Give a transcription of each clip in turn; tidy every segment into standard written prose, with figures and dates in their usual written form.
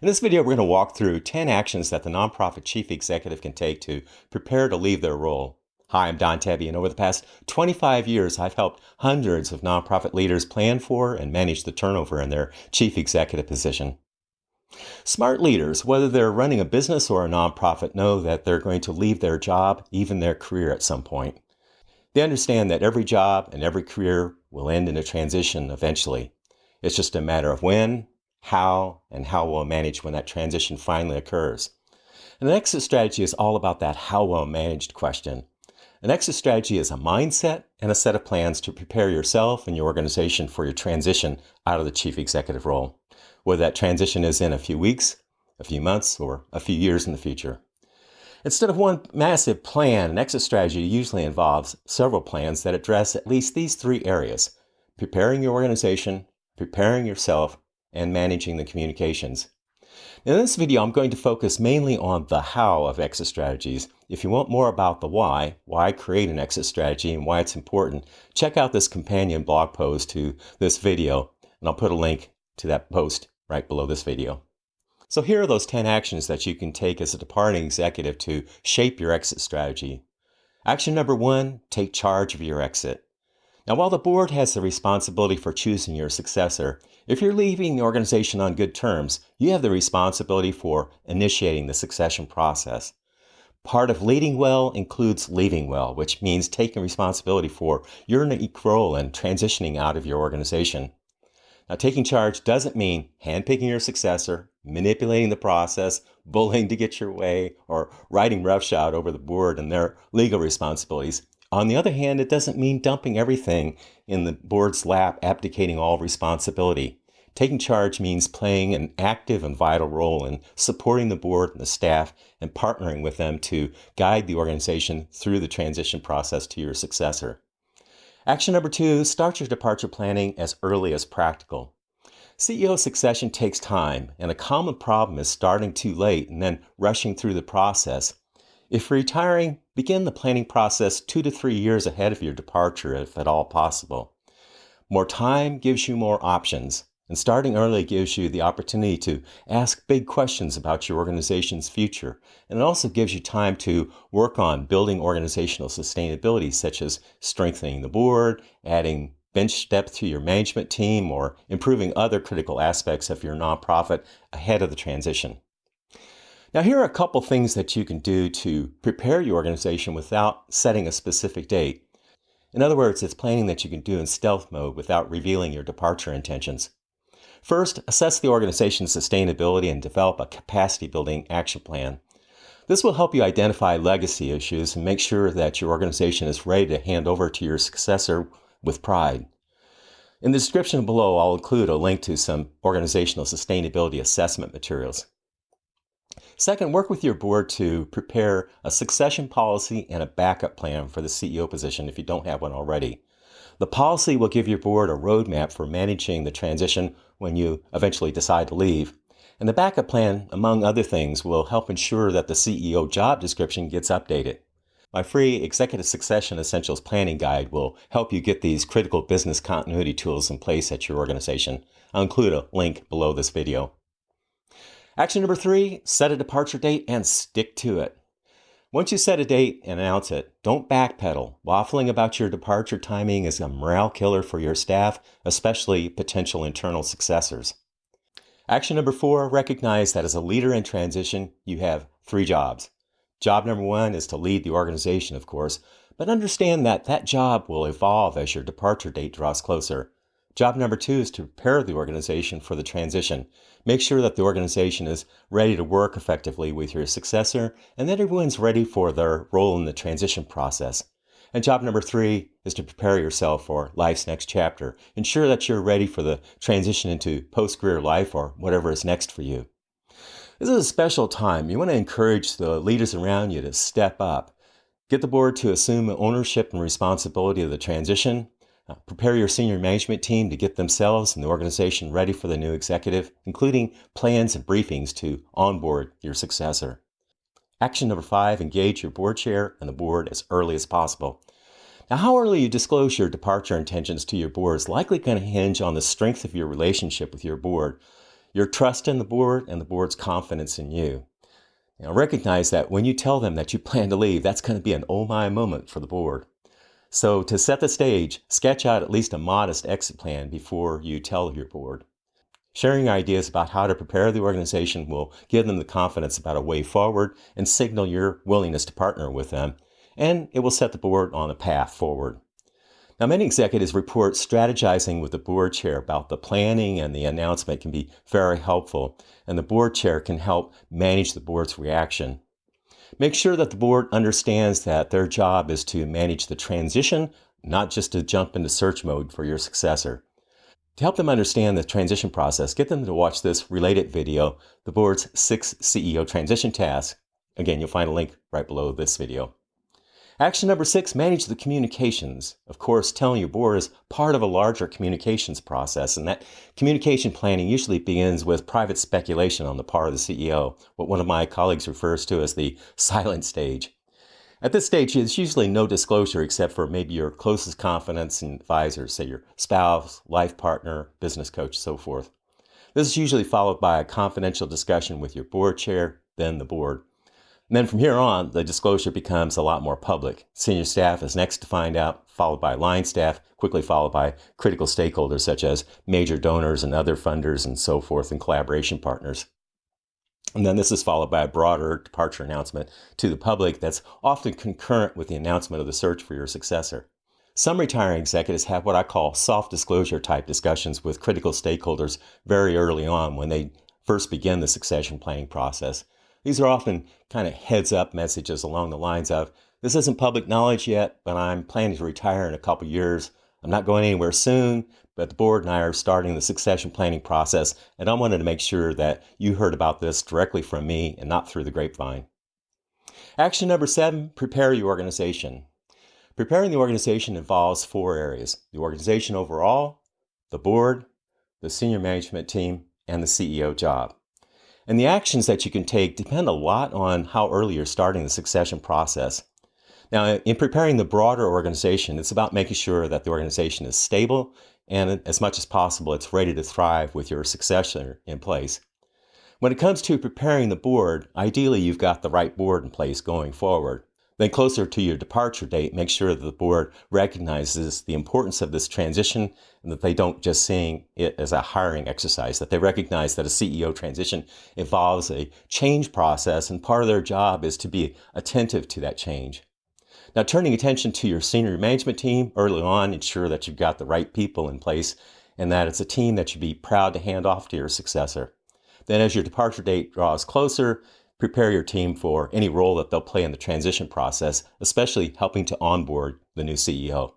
In this video, we're going to walk through 10 actions that the nonprofit chief executive can take to prepare to leave their role. Hi, I'm Don Tebby, and over the past 25 years, I've helped hundreds of nonprofit leaders plan for and manage the turnover in their chief executive position. Smart leaders, whether they're running a business or a nonprofit, know that they're going to leave their job, even their career at some point. They understand that every job and every career will end in a transition eventually. It's just a matter of when, how, and how we'll manage when that transition finally occurs. And an exit strategy is all about that how well managed question. An exit strategy is a mindset and a set of plans to prepare yourself and your organization for your transition out of the chief executive role, whether that transition is in a few weeks, a few months, or a few years in the future. Instead of one massive plan, an exit strategy usually involves several plans that address at least these three areas: preparing your organization, preparing yourself, and managing the communications. In this video, I'm going to focus mainly on the how of exit strategies. If you want more about the why create an exit strategy and why it's important, check out this companion blog post to this video, and I'll put a link to that post right below this video. So here are those 10 actions that you can take as a departing executive to shape your exit strategy. Action number 1, take charge of your exit. Now, while the board has the responsibility for choosing your successor, if you're leaving the organization on good terms, you have the responsibility for initiating the succession process. Part of leading well includes leaving well, which means taking responsibility for your unique role in transitioning out of your organization. Now, taking charge doesn't mean handpicking your successor, manipulating the process, bullying to get your way, or riding roughshod over the board and their legal responsibilities. On the other hand, it doesn't mean dumping everything in the board's lap, abdicating all responsibility. Taking charge means playing an active and vital role in supporting the board and the staff and partnering with them to guide the organization through the transition process to your successor. Action number 2, start your departure planning as early as practical. CEO succession takes time, and a common problem is starting too late and then rushing through the process. If retiring, begin the planning process 2 to 3 years ahead of your departure, if at all possible. More time gives you more options, and starting early gives you the opportunity to ask big questions about your organization's future, and it also gives you time to work on building organizational sustainability, such as strengthening the board, adding bench depth to your management team, or improving other critical aspects of your nonprofit ahead of the transition. Now, here are a couple things that you can do to prepare your organization without setting a specific date. In other words, it's planning that you can do in stealth mode without revealing your departure intentions. First, assess the organization's sustainability and develop a capacity-building action plan. This will help you identify legacy issues and make sure that your organization is ready to hand over to your successor with pride. In the description below, I'll include a link to some organizational sustainability assessment materials. Second, work with your board to prepare a succession policy and a backup plan for the CEO position if you don't have one already. The policy will give your board a roadmap for managing the transition when you eventually decide to leave. And the backup plan, among other things, will help ensure that the CEO job description gets updated. My free Executive Succession Essentials Planning Guide will help you get these critical business continuity tools in place at your organization. I'll include a link below this video. Action number 3, set a departure date and stick to it. Once you set a date and announce it, don't backpedal. Waffling about your departure timing is a morale killer for your staff, especially potential internal successors. Action number 4, recognize that as a leader in transition, you have 3 jobs. Job number 1 is to lead the organization, of course, but understand that that job will evolve as your departure date draws closer. Job number 2 is to prepare the organization for the transition. Make sure that the organization is ready to work effectively with your successor and that everyone's ready for their role in the transition process. And job number 3 is to prepare yourself for life's next chapter. Ensure that you're ready for the transition into post-career life or whatever is next for you. This is a special time. You want to encourage the leaders around you to step up. Get the board to assume ownership and responsibility of the transition. Prepare your senior management team to get themselves and the organization ready for the new executive, including plans and briefings to onboard your successor. Action number 5, engage your board chair and the board as early as possible. Now, how early you disclose your departure intentions to your board is likely going to hinge on the strength of your relationship with your board. your trust in the board and the board's confidence in you. Now, recognize that when you tell them that you plan to leave, that's going to be an oh my moment for the board. So to set the stage, sketch out at least a modest exit plan before you tell your board. Sharing ideas about how to prepare the organization will give them the confidence about a way forward and signal your willingness to partner with them, and it will set the board on a path forward. Now, many executives report strategizing with the board chair about the planning and the announcement can be very helpful, and the board chair can help manage the board's reaction. Make sure that the board understands that their job is to manage the transition, not just to jump into search mode for your successor. To help them understand the transition process, get them to watch this related video, the board's 6 CEO transition tasks. Again, you'll find a link right below this video. Action number 6, manage the communications. Of course, telling your board is part of a larger communications process, and that communication planning usually begins with private speculation on the part of the CEO, what one of my colleagues refers to as the silent stage. At this stage, there's usually no disclosure except for maybe your closest confidants and advisors, say your spouse, life partner, business coach, so forth. This is usually followed by a confidential discussion with your board chair, then the board. And then from here on, the disclosure becomes a lot more public. Senior staff is next to find out, followed by line staff, quickly followed by critical stakeholders such as major donors and other funders and so forth, and collaboration partners. And then this is followed by a broader departure announcement to the public that's often concurrent with the announcement of the search for your successor. Some retiring executives have what I call soft disclosure type discussions with critical stakeholders very early on when they first begin the succession planning process. These are often kind of heads up messages along the lines of, this isn't public knowledge yet, but I'm planning to retire in a couple years. I'm not going anywhere soon, but the board and I are starting the succession planning process, and I wanted to make sure that you heard about this directly from me and not through the grapevine. Action number 7, prepare your organization. Preparing the organization involves 4 areas: the organization overall, the board, the senior management team, and the CEO job. And the actions that you can take depend a lot on how early you're starting the succession process. Now, in preparing the broader organization, it's about making sure that the organization is stable and, as much as possible, it's ready to thrive with your successor in place. When it comes to preparing the board, ideally you've got the right board in place going forward. Then closer to your departure date, make sure that the board recognizes the importance of this transition and that they don't just seeing it as a hiring exercise, that they recognize that a CEO transition involves a change process and part of their job is to be attentive to that change. Now, turning attention to your senior management team early on, ensure that you've got the right people in place and that it's a team that you'd be proud to hand off to your successor. Then as your departure date draws closer, prepare your team for any role that they'll play in the transition process, especially helping to onboard the new CEO.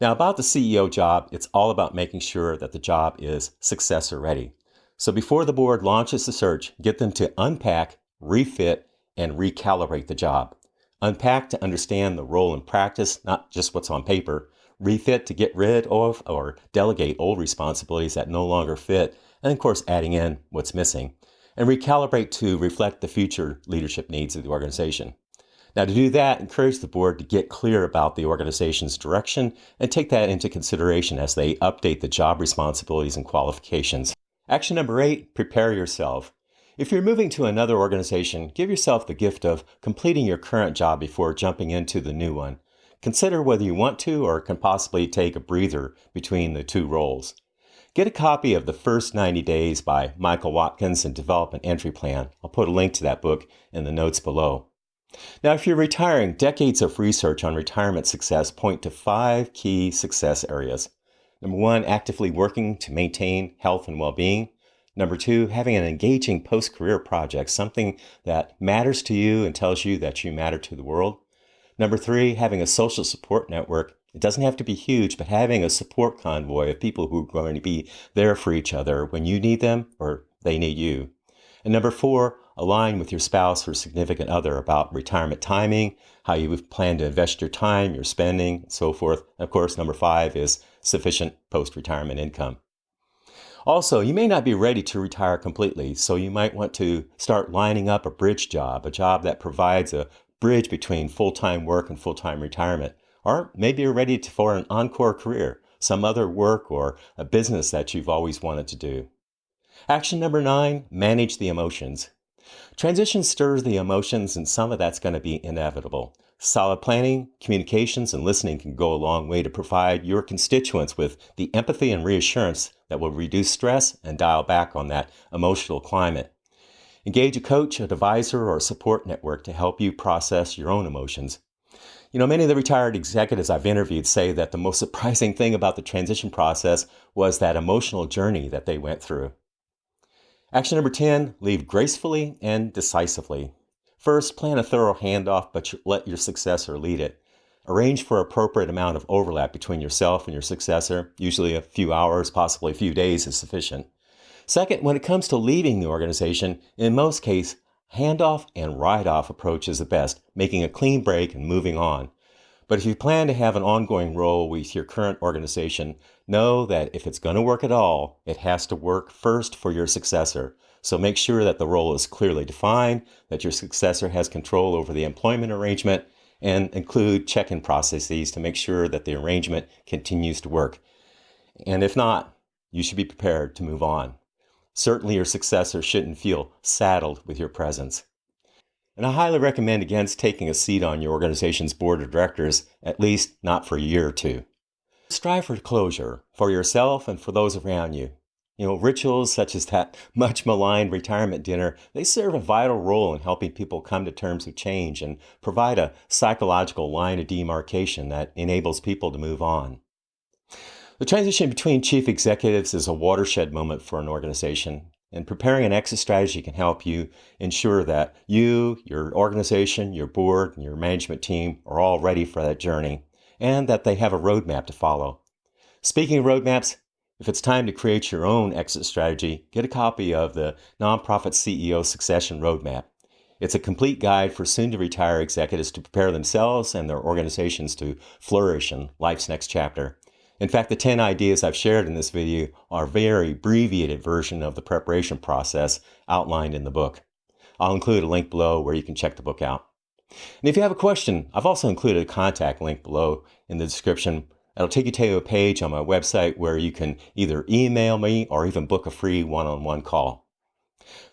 Now, about the CEO job, it's all about making sure that the job is successor ready. So before the board launches the search, get them to unpack, refit, and recalibrate the job. Unpack to understand the role in practice, not just what's on paper. Refit to get rid of or delegate old responsibilities that no longer fit, and of course adding in what's missing. And recalibrate to reflect the future leadership needs of the organization. Now, to do that, encourage the board to get clear about the organization's direction and take that into consideration as they update the job responsibilities and qualifications. Action number 8, prepare yourself. If you're moving to another organization, give yourself the gift of completing your current job before jumping into the new one. Consider whether you want to or can possibly take a breather between the 2 roles. Get a copy of The First 90 Days by Michael Watkins and develop an entry plan. I'll put a link to that book in the notes below. Now, if you're retiring, decades of research on retirement success point to 5 key success areas. Number 1, actively working to maintain health and well-being. Number 2, having an engaging post-career project, something that matters to you and tells you that you matter to the world. Number 3, having a social support network. It doesn't have to be huge, but having a support convoy of people who are going to be there for each other when you need them or they need you. And number 4, align with your spouse or significant other about retirement timing, how you plan to invest your time, your spending, and so forth. And of course, number 5 is sufficient post-retirement income. Also, you may not be ready to retire completely, so you might want to start lining up a bridge job, a job that provides a bridge between full-time work and full-time retirement. Or maybe you're ready for an encore career, some other work or a business that you've always wanted to do. Action number 9, manage the emotions. Transition stirs the emotions, and some of that's going to be inevitable. Solid planning, communications, and listening can go a long way to provide your constituents with the empathy and reassurance that will reduce stress and dial back on that emotional climate. Engage a coach, an advisor, or a support network to help you process your own emotions. Many of the retired executives I've interviewed say that the most surprising thing about the transition process was that emotional journey that they went through. Action number 10, leave gracefully and decisively. First, plan a thorough handoff, but let your successor lead it. Arrange for appropriate amount of overlap between yourself and your successor. Usually a few hours, possibly a few days is sufficient. Second, when it comes to leaving the organization, in most cases, handoff and write-off approach is the best, making a clean break and moving on. But if you plan to have an ongoing role with your current organization, know that if it's going to work at all, it has to work first for your successor. So make sure that the role is clearly defined, that your successor has control over the employment arrangement, and include check-in processes to make sure that the arrangement continues to work. And if not, you should be prepared to move on. Certainly your successor shouldn't feel saddled with your presence. And I highly recommend against taking a seat on your organization's board of directors, at least not for a year or two. Strive for closure for yourself and for those around you. Rituals such as that much maligned retirement dinner, they serve a vital role in helping people come to terms with change and provide a psychological line of demarcation that enables people to move on. The transition between chief executives is a watershed moment for an organization, and preparing an exit strategy can help you ensure that you, your organization, your board, and your management team are all ready for that journey, and that they have a roadmap to follow. Speaking of roadmaps, if it's time to create your own exit strategy, get a copy of the Nonprofit CEO Succession Roadmap. It's a complete guide for soon-to-retire executives to prepare themselves and their organizations to flourish in life's next chapter. In fact, the 10 ideas I've shared in this video are a very abbreviated version of the preparation process outlined in the book. I'll include a link below where you can check the book out. And if you have a question, I've also included a contact link below in the description. It'll take you to a page on my website where you can either email me or even book a free one-on-one call.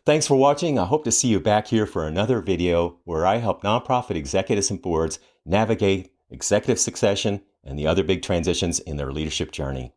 Thanks for watching. I hope to see you back here for another video where I help nonprofit executives and boards navigate executive succession and the other big transitions in their leadership journey.